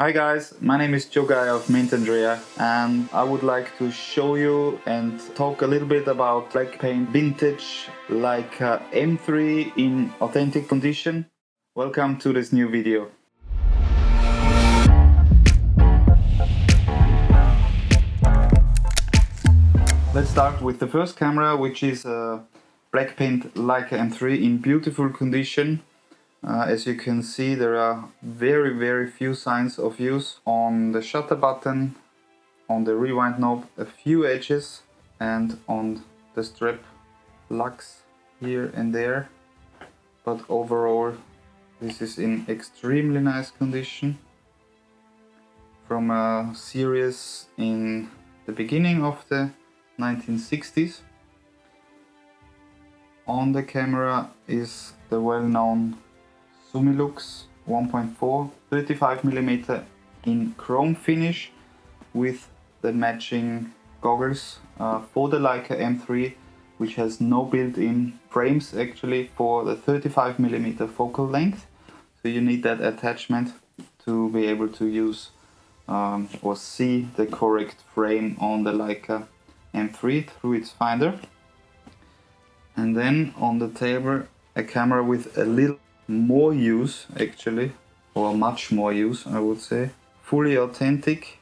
Hi guys, my name is Geier of Midland, and I would like to show you and talk a little bit about black paint vintage Leica M3 in authentic condition. Welcome to this new video. Let's start with the first camera, which is a black paint Leica M3 in beautiful condition. As you can see, there are very few signs of use on the shutter button, on the rewind knob, a few edges, and on the strap lugs here and there. But overall, this is in extremely nice condition from a series in the beginning of the 1960s. On the camera is the well-known Summilux 1.4 35mm in chrome finish with the matching goggles for the Leica M3, which has no built-in frames actually for the 35mm focal length, so you need that attachment to be able to use or see the correct frame on the Leica M3 through its finder. And then on the table, a camera with a little more use actually, or much more use I would say. Fully authentic,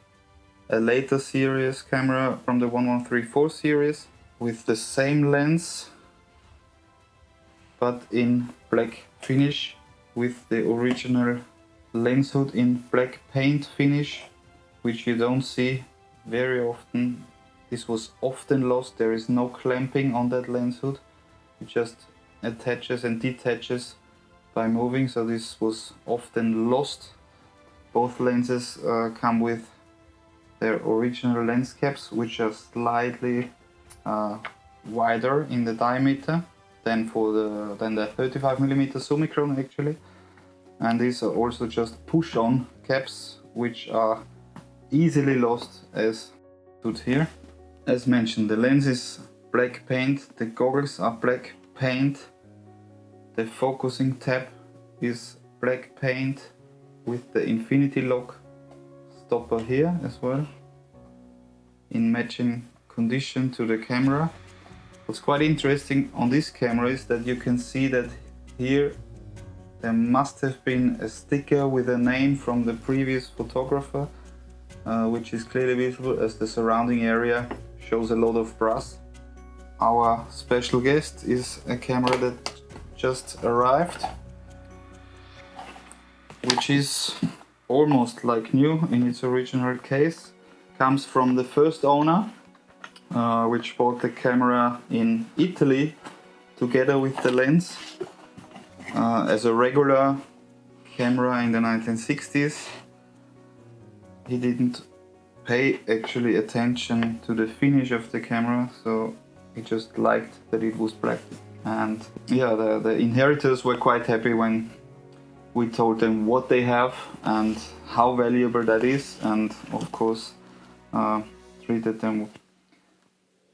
a later series camera from the 1134 series with the same lens but in black finish, with the original lens hood in black paint finish, which you don't see very often. This was often lost. There is no clamping on that lens hood, it just attaches and detaches by moving, so this was often lost. Both lenses come with their original lens caps, which are slightly wider in the diameter than the 35mm Summicron actually. And these are also just push-on caps, which are easily lost as put here. As mentioned, the lens is black paint, the goggles are black paint. The focusing tab is black paint with the infinity lock stopper here as well, in matching condition to the camera. What's quite interesting on this camera is that you can see that here there must have been a sticker with a name from the previous photographer, which is clearly visible as the surrounding area shows a lot of brass. Our special guest is a camera that just arrived, which is almost like new in its original case. Comes from the first owner, which bought the camera in Italy together with the lens as a regular camera in the 1960s. He didn't pay actually attention to the finish of the camera, so he just liked that it was black. And yeah, the inheritors were quite happy when we told them what they have and how valuable that is, and of course treated them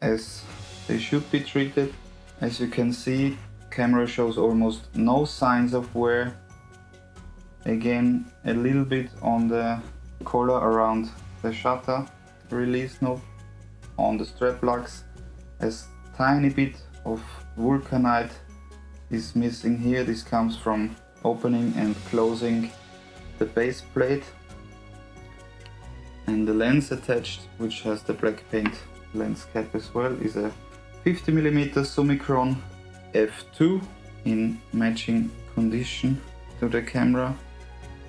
as they should be treated. As you can see, camera shows almost no signs of wear. Again, a little bit on the collar around the shutter release knob, on the strap lugs, as tiny bit of vulcanite is missing here. This comes from opening and closing the base plate. And the lens attached, which has the black paint lens cap as well, is a 50mm Summicron f2 in matching condition to the camera.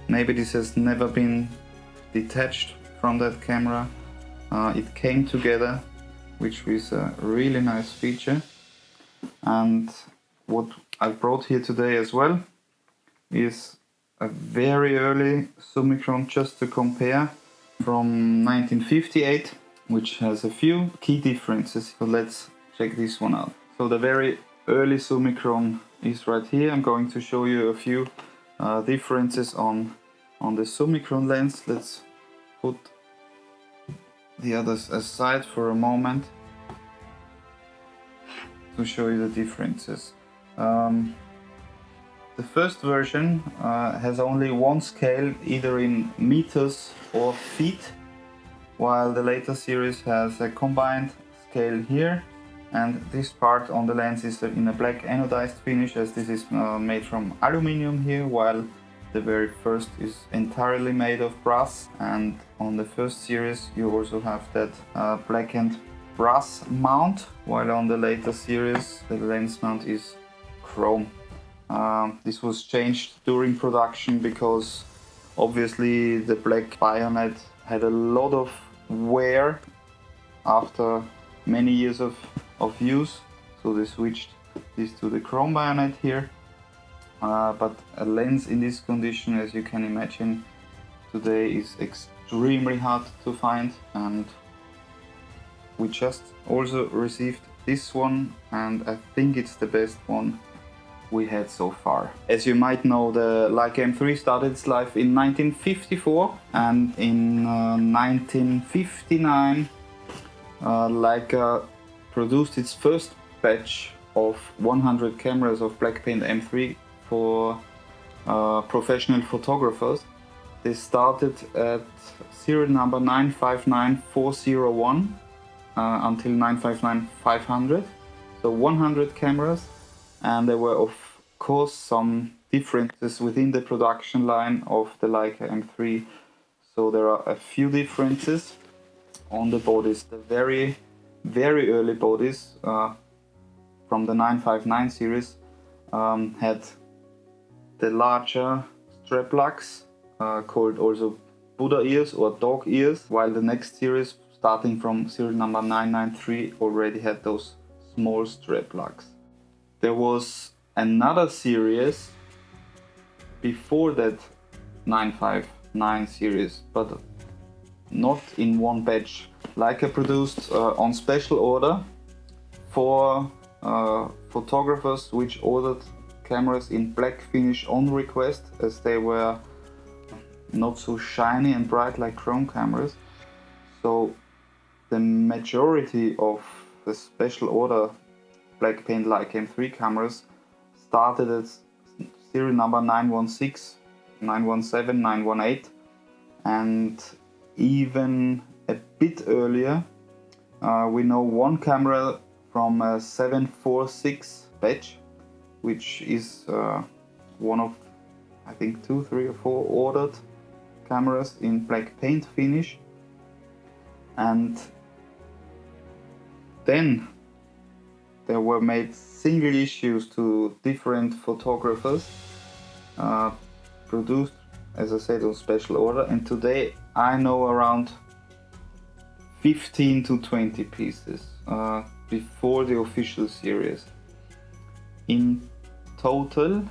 Maybe this has never been detached from that camera. It came together, which is a really nice feature. And what I brought here today as well is a very early Summicron, just to compare, from 1958, which has a few key differences. So let's check this one out. So the very early Summicron is right here. I'm going to show you a few differences on the Summicron lens. Let's put the others aside for a moment to show you the differences. The first version has only one scale, either in meters or feet, while the later series has a combined scale here, and this part on the lens is in a black anodized finish, as this is made from aluminium here, while the very first is entirely made of brass. And on the first series you also have that blackened brass mount, while on the later series the lens mount is chrome. This was changed during production because obviously the black bayonet had a lot of wear after many years of use, so they switched this to the chrome bayonet here. But a lens in this condition, as you can imagine, today is extremely hard to find, and we just also received this one, and I think it's the best one we had so far. As you might know, the Leica M3 started its life in 1954, and in 1959 Leica produced its first batch of 100 cameras of black paint M3 for professional photographers. They started at serial number 959401 until 959500, so 100 cameras, and there were of course some differences within the production line of the Leica M3. So there are a few differences on the bodies. The very early bodies from the 959 series had the larger strap lugs, called also Buddha ears or dog ears, while the next series, starting from serial number 993, already had those small strap lugs. There was another series before that 959 series, but not in one batch. Leica produced on special order for photographers which ordered cameras in black finish on request, as they were not so shiny and bright like chrome cameras. So the majority of the special order black paint Leica M3 cameras started at serial number 916, 917, 918, and even a bit earlier. We know one camera from a 746 batch, which is one of, I think, 2, 3 or 4 ordered cameras in black paint finish. And then there were made single issues to different photographers, produced, as I said, on special order, and today I know around 15 to 20 pieces before the official series. In total,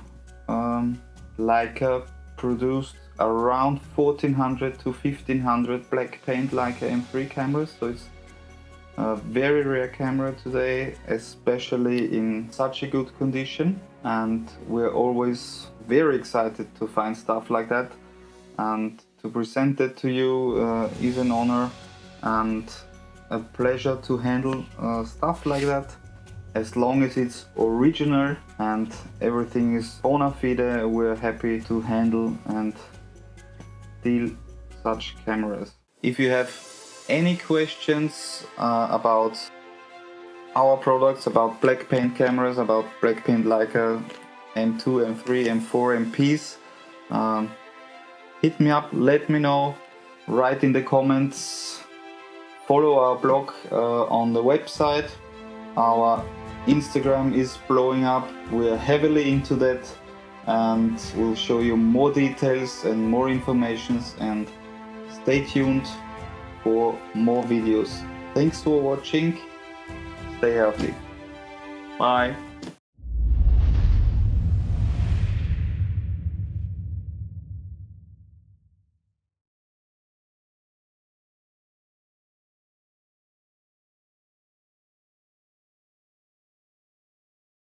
Leica produced around 1400 to 1500 black paint Leica M3 cameras, so it's a very rare camera today, especially in such a good condition, and we're always very excited to find stuff like that, and to present it to you is an honor and a pleasure to handle stuff like that. As long as it's original and everything is bona fide, we're happy to handle and deal such cameras. If you have any questions about our products, about black paint cameras, about black paint Leica M2, M3, M4, MPs, hit me up, let me know, write in the comments, follow our blog on the website. Our Instagram is blowing up, we're heavily into that, and we'll show you more details and more informations, and stay tuned for more videos. Thanks for watching, stay healthy, bye.